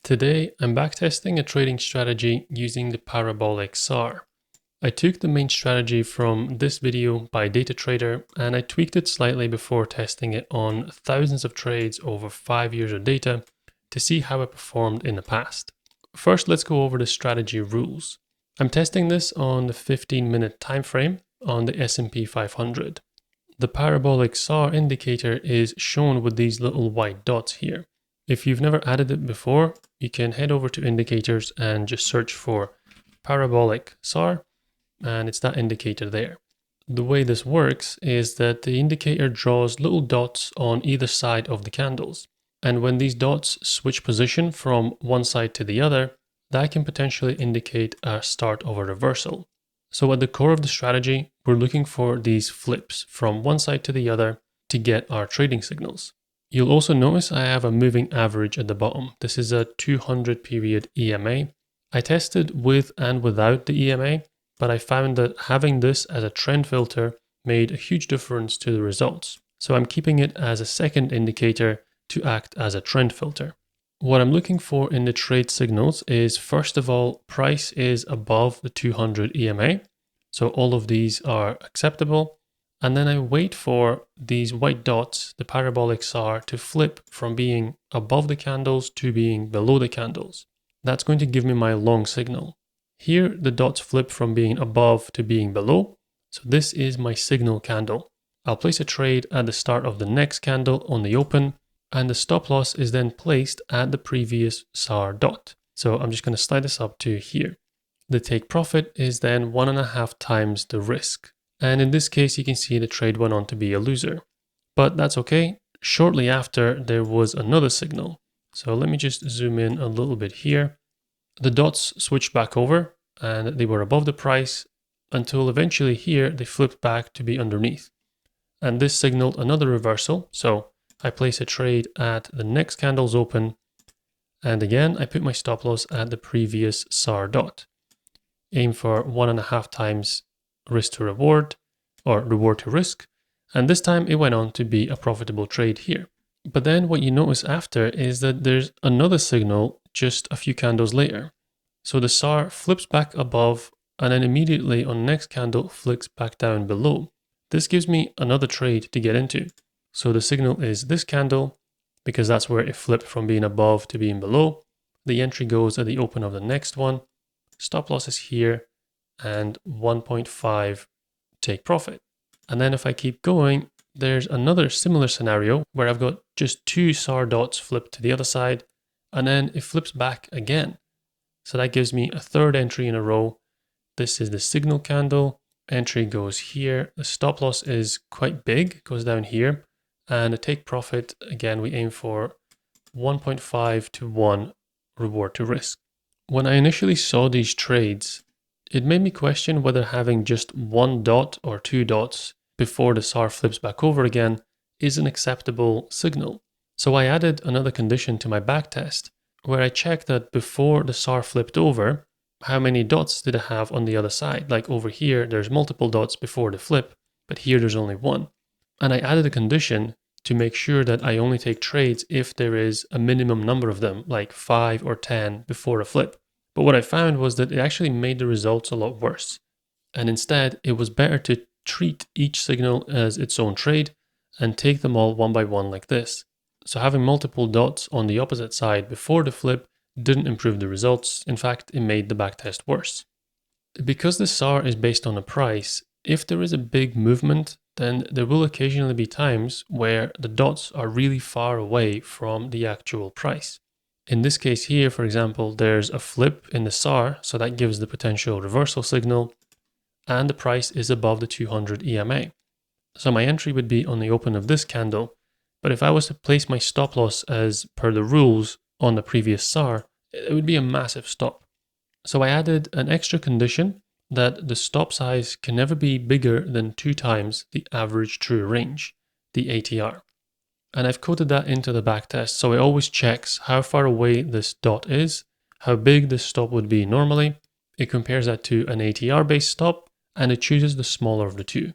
Today, I'm backtesting a trading strategy using the Parabolic SAR. I took the main strategy from this video by DataTrader and I tweaked it slightly before testing it on thousands of trades over 5 years of data to see how it performed in the past. First, let's go over the strategy rules. I'm testing this on the 15-minute time frame on the S&P 500. The Parabolic SAR indicator is shown with these little white dots here. If you've never added it before, you can head over to indicators and just search for Parabolic SAR, and it's that indicator there. The way this works is that the indicator draws little dots on either side of the candles. And when these dots switch position from one side to the other, that can potentially indicate a start of a reversal. So at the core of the strategy, we're looking for these flips from one side to the other to get our trading signals. You'll also notice I have a moving average at the bottom. This is a 200 period EMA. I tested with and without the EMA, but I found that having this as a trend filter made a huge difference to the results. So I'm keeping it as a second indicator to act as a trend filter. What I'm looking for in the trade signals is, first of all, price is above the 200 EMA. So all of these are acceptable. And then I wait for these white dots, the Parabolic SAR, to flip from being above the candles to being below the candles. That's going to give me my long signal. Here, the dots flip from being above to being below. So this is my signal candle. I'll place a trade at the start of the next candle on the open, and the stop loss is then placed at the previous SAR dot. So I'm just going to slide this up to here. The take profit is then 1.5 times the risk. And in this case, you can see the trade went on to be a loser. But that's okay. Shortly after, there was another signal. So let me just zoom in a little bit here. The dots switched back over and they were above the price until eventually here they flipped back to be underneath. And this signaled another reversal. So I place a trade at the next candle's open. And again, I put my stop loss at the previous SAR dot. Aim for 1.5 times risk to reward, or reward to risk, and this time it went on to be a profitable trade here. But then what you notice after is that there's another signal just a few candles later. So the SAR flips back above and then immediately on the next candle flicks back down below. This gives me another trade to get into. So the signal is this candle, because that's where it flipped from being above to being below. The entry goes at the open of the next one. Stop loss is here, and 1.5 take profit. And then if I keep going, there's another similar scenario where I've got just 2 SAR dots flipped to the other side, and then it flips back again. So that gives me a third entry in a row. This is the signal candle. Entry goes here. The stop loss is quite big, goes down here. And the take profit, again, we aim for 1.5 to 1 reward to risk. When I initially saw these trades, it made me question whether having just 1 dot or 2 dots before the SAR flips back over again is an acceptable signal. So I added another condition to my backtest where I checked that before the SAR flipped over, how many dots did it have on the other side? Like over here, there's multiple dots before the flip, but here there's only 1. And I added a condition to make sure that I only take trades if there is a minimum number of them, like 5 or 10 before a flip. But what I found was that it actually made the results a lot worse. And instead, it was better to treat each signal as its own trade and take them all one by one like this. So having multiple dots on the opposite side before the flip didn't improve the results. In fact, it made the backtest worse. Because the SAR is based on a price, if there is a big movement, then there will occasionally be times where the dots are really far away from the actual price. In this case here, for example, there's a flip in the SAR, so that gives the potential reversal signal, and the price is above the 200 EMA. So my entry would be on the open of this candle, but if I was to place my stop loss as per the rules on the previous SAR, it would be a massive stop. So I added an extra condition that the stop size can never be bigger than 2 times the average true range, the ATR. And I've coded that into the backtest, so it always checks how far away this dot is, how big this stop would be normally. It compares that to an ATR-based stop, and it chooses the smaller of the two.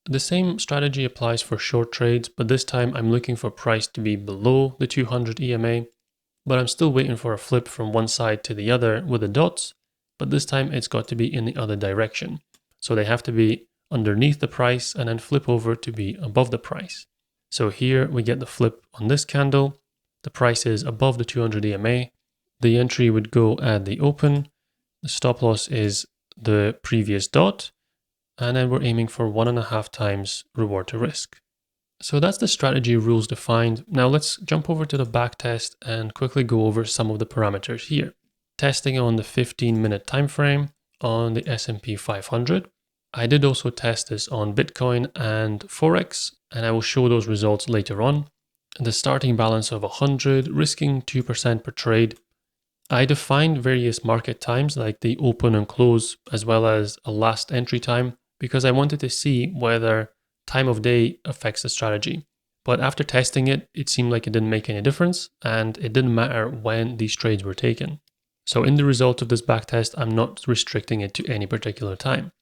The same strategy applies for short trades, but this time I'm looking for price to be below the 200 EMA. but I'm still waiting for a flip from one side to the other with the dots, but this time it's got to be in the other direction. So they have to be underneath the price and then flip over to be above the price. So here we get the flip on this candle. The price is above the 200 EMA. The entry would go at the open. The stop loss is the previous dot. And then we're aiming for 1.5 times reward to risk. So that's the strategy rules defined. Now let's jump over to the backtest and quickly go over some of the parameters here. Testing on the 15-minute time frame on the S&P 500. I did also test this on Bitcoin and Forex, and I will show those results later on. The starting balance of 100, risking 2% per trade. I defined various market times like the open and close, as well as a last entry time, because I wanted to see whether time of day affects the strategy. But after testing it, it seemed like it didn't make any difference, and it didn't matter when these trades were taken. So in the result of this backtest, I'm not restricting it to any particular time.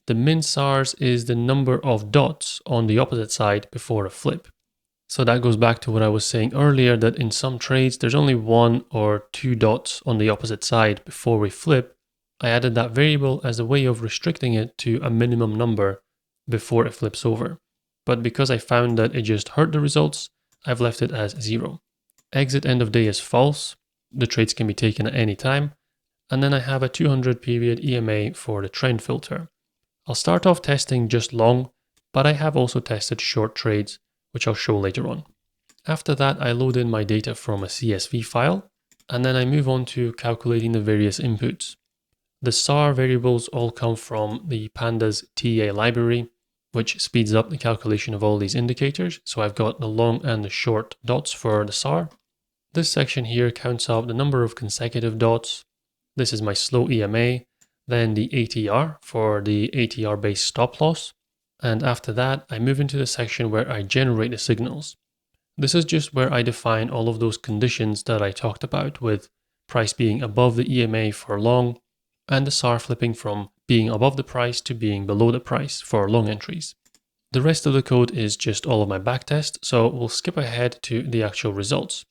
The min SARs is the number of dots on the opposite side before a flip. So that goes back to what I was saying earlier, that in some trades, there's only 1 or 2 dots on the opposite side before we flip. I added that variable as a way of restricting it to a minimum number before it flips over. But because I found that it just hurt the results, I've left it as 0. Exit end of day is false. The trades can be taken at any time. And then I have a 200 period EMA for the trend filter. I'll start off testing just long, but I have also tested short trades, which I'll show later on. After that, I load in my data from a CSV file, and then I move on to calculating the various inputs. The SAR variables all come from the Pandas TA library, which speeds up the calculation of all these indicators. So I've got the long and the short dots for the SAR. This section here counts up the number of consecutive dots. This is my slow EMA, then the ATR for the ATR-based stop loss. And after that, I move into the section where I generate the signals. This is just where I define all of those conditions that I talked about, with price being above the EMA for long, and the SAR flipping from being above the price to being below the price for long entries. The rest of the code is just all of my backtest, so we'll skip ahead to the actual results.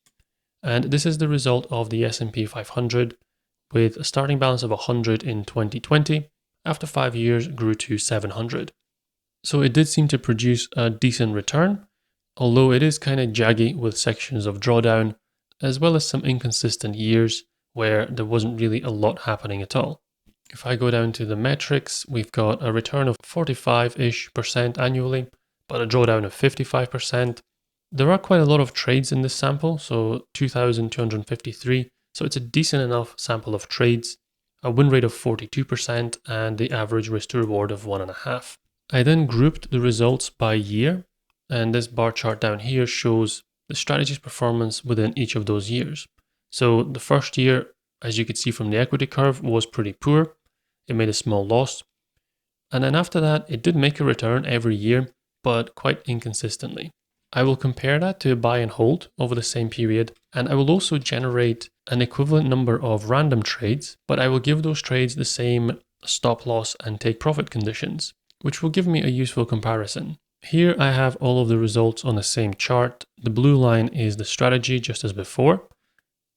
And this is the result of the S&P 500, with a starting balance of 100 in 2020, after 5 years grew to 700. So it did seem to produce a decent return, although it is kind of jaggy with sections of drawdown, as well as some inconsistent years where there wasn't really a lot happening at all. If I go down to the metrics, we've got a return of 45-ish% annually, but a drawdown of 55%. There are quite a lot of trades in this sample, so 2,253. So it's a decent enough sample of trades, a win rate of 42%, and the average risk to reward of 1.5. I then grouped the results by year, and this bar chart down here shows the strategy's performance within each of those years. So the first year, as you could see from the equity curve, was pretty poor. It made a small loss. And then after that, it did make a return every year, but quite inconsistently. I will compare that to buy and hold over the same period, and I will also generate an equivalent number of random trades, but I will give those trades the same stop loss and take profit conditions, which will give me a useful comparison. Here I have all of the results on the same chart. The blue line is the strategy just as before.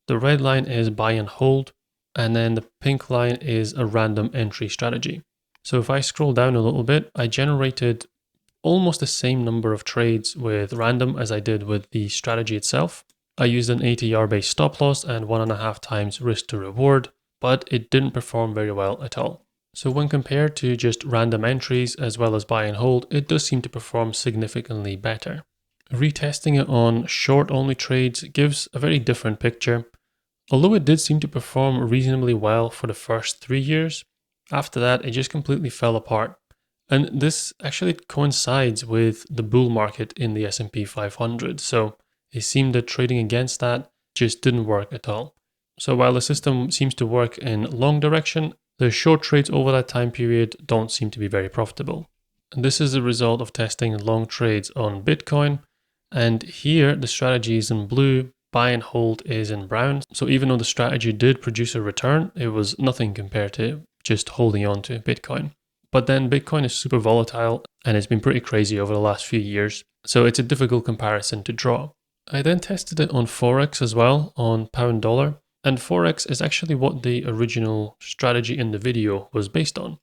The red line is buy and hold, and then the pink line is a random entry strategy. So if I scroll down a little bit, I generated almost the same number of trades with random as I did with the strategy itself. I used an ATR-based stop loss and 1.5 times risk to reward, but it didn't perform very well at all. So when compared to just random entries as well as buy and hold, it does seem to perform significantly better. Retesting it on short-only trades gives a very different picture. Although it did seem to perform reasonably well for the first 3 years, after that it just completely fell apart. And this actually coincides with the bull market in the S&P 500, so it seemed that trading against that just didn't work at all. So while the system seems to work in long direction, the short trades over that time period don't seem to be very profitable. And this is the result of testing long trades on Bitcoin, and here the strategy is in blue, buy and hold is in brown. So even though the strategy did produce a return, it was nothing compared to just holding on to Bitcoin. But then Bitcoin is super volatile and it's been pretty crazy over the last few years, so it's a difficult comparison to draw. I then tested it on Forex as well, on pound dollar, and Forex is actually what the original strategy in the video was based on.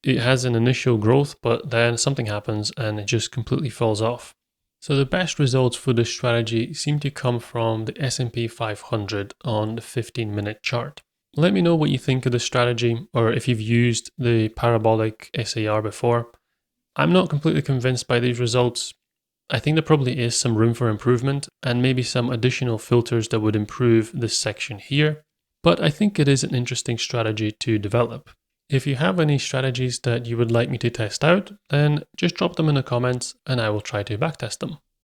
It has an initial growth, but then something happens and it just completely falls off. So the best results for this strategy seem to come from the S&P 500 on the 15-minute chart. Let me know what you think of this strategy, or if you've used the Parabolic SAR before. I'm not completely convinced by these results. I think there probably is some room for improvement and maybe some additional filters that would improve this section here, but I think it is an interesting strategy to develop. If you have any strategies that you would like me to test out, then just drop them in the comments and I will try to backtest them.